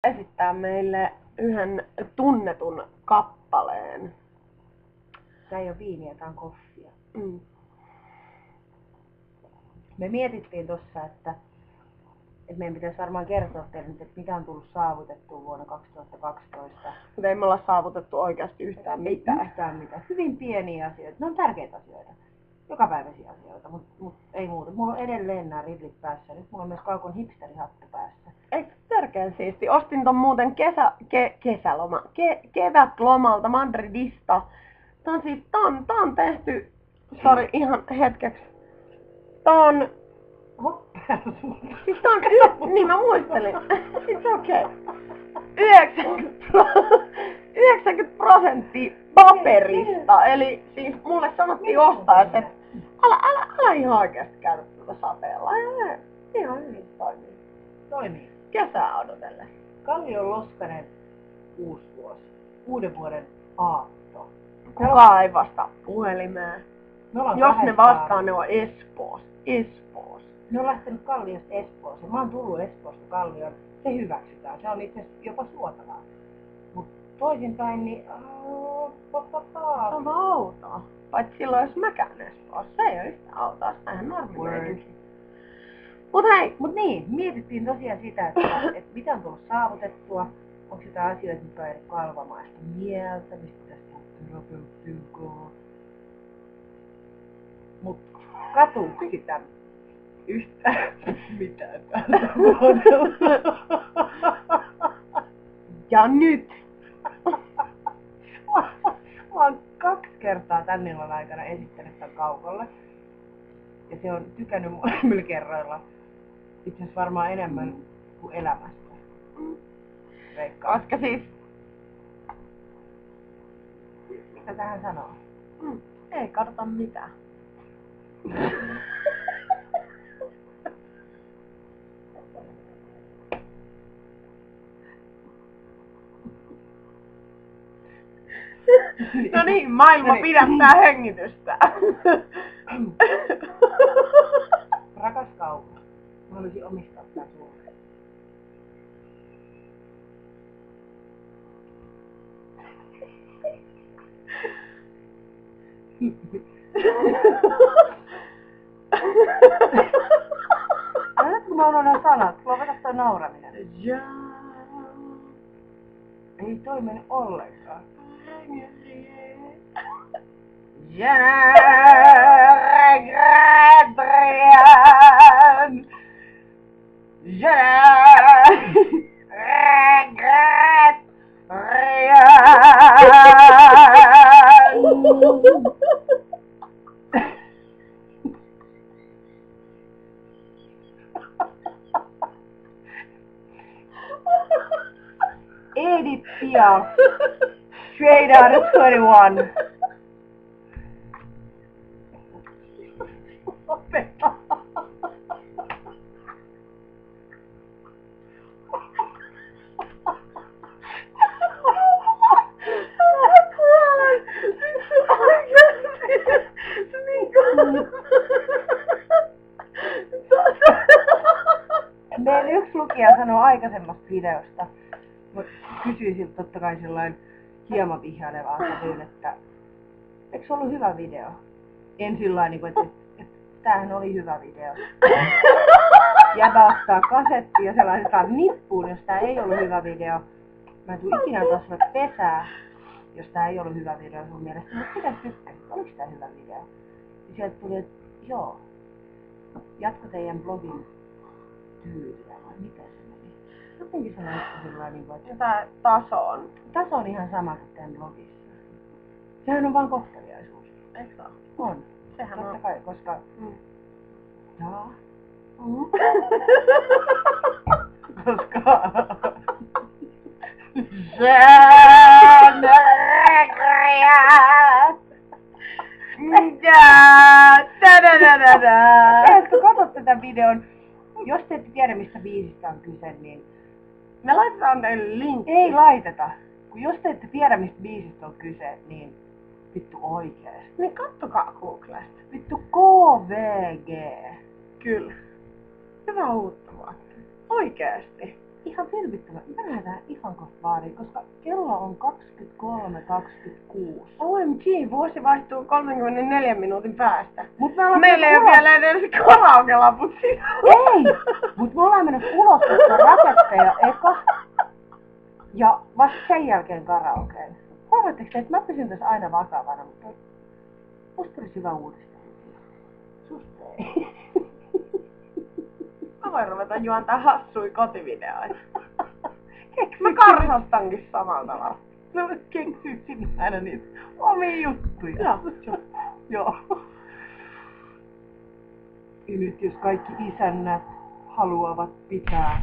Esittää meille yhden tunnetun kappaleen. Tää ei oo viiniä, tää on koffia. Mm. Me mietittiin tossa, että meidän pitäisi varmaan kertoa teille, että mitä on tullut saavutettua vuonna 2012. Mutta ei me olla saavutettu oikeasti yhtään mitään. Yhtään mitään. Hyvin pieniä asioita. Ne on tärkeitä asioita. Jokapäiväisiä asioita, mut ei muuta. Mulla on edelleen nämä ridlit päässä. Nyt mulla on myös Kaukon hipsterihattu päässä. Eikö törkeen siisti? Ostin ton muuten kevätlomalta Madridista. Tää on siis, tää on tehty, sori ihan hetkeksi. Tää on, siis tää on, niin mä muistelin. It's okay. 90% paperista, eli siis mulle sanottiin ostaessa, että älä ihan oikeesti käydä tuota sateella. Ihan hyvin toimii. Toimii. Kesää odotellen. Kallion Loskanen uusi vuosi. Uuden vuoden aatto. Kukaan ei vastaa puhelimeen. Jos ne vastaa, ne on Espoossa. Ne on lähtenyt Kalliosta Espooseen. Mä oon tullut Espoosta Kallioon. Se hyväksytään. Se on itse asiassa jopa suotavaa. Mut toisinpäin, niin Se on vaan outoa. Paitsi silloin, jos mä käyn Espoossa. Se ei oo yhtään outoa. Sehän normaalia. Mut niin, mietittiin tosiaan sitä, että mitä on tullut saavutettua. Onko jotain asioita, mitkä on jäänyt kalvamaan sitä mieltä, mistä pitäisi terapeuttiinkaan. Mut katuuko sitä yhtään mitään täällä vuodella? Ja nyt! Mä oon 2 kertaa tän illan aikana esittänyt tän Kaukolle. Ja se on tykännyt molemmilla kerroilla. Itse asiassa varmaan enemmän kuin elämästä. Veikkaan. Koska siis... Mitä tähän sanoo? Ei katsota mitään. No niin, maailma pidättää hengitystä. Rakas Kauko, mä haluaisin omistaa tän sulle. Nyt kun mä unohdan sanat, lopeta toi nauraminen. Ei toi mene ollenkaan. Je ne regrette rien. Je ne regrette rien. Edith Piaf, straight out of 21. Meidän yksi lukija sanoi aikaisemmasta videosta, mutta kysyi siltä totta kai sellainen hieman vihjailevaa sävyyn, että eikö se ollut hyvä video? En sillain, että tämähän oli hyvä video. Jäbä ottaa kasetti ja se laitetaan nippuun, jos tää ei ollut hyvä video. Mä en tuu ikinä taas pesää, jos tää ei ollut hyvä video sun mielestä. Mutta mitä tykkäsit? Oliko tää hyvä video? Ja sieltä tuli, että joo. Jatko teidän blogin tyyliä vai mitä se meni? Jotenkin sanoi sillain, että Tää taso on ihan sama kuin teidän blogissa. Sehän on vaan kohteliaisuus. Eikö se oo? On. Sehän Totta on. kai, koska... Jaa. Koska... Je ne regrette. Etkö katsot tätä videon? Jos te ette tiedä mistä biisistä on kyse, niin... Me laitetaan teille linkki. Ei laiteta. Kun jos te ette tiedä mistä biisistä on kyse, niin... Vittu oikeesti. Niin kattokaa Googlesta. Vittu KVG. Kyllä. Hyvä uutta vuotta. Oikeesti. Ihan vilpittömän. Mä lähdetään kohta vaariin, koska kello on 23.26. OMG, vuosi vaihtuu 34 minuutin päästä. Meillä ei ole vielä edes karaoke-laput siinä. Ei! Mut me ollaan mennyt ulos raketteja eka. Ja vasta sen jälkeen karaokeen. Huomaatteko te, että mä pysyn tässä aina vakavana, mutta musta olisi hyvä uudistaa. Susta ei. Mä voin ruveta juontaa hassui kotivideoita. Mä karsastankin samalla tavalla. No keksit sinne aina niitä omia juttuja. Joo. Ja nyt jos kaikki isännät haluavat pitää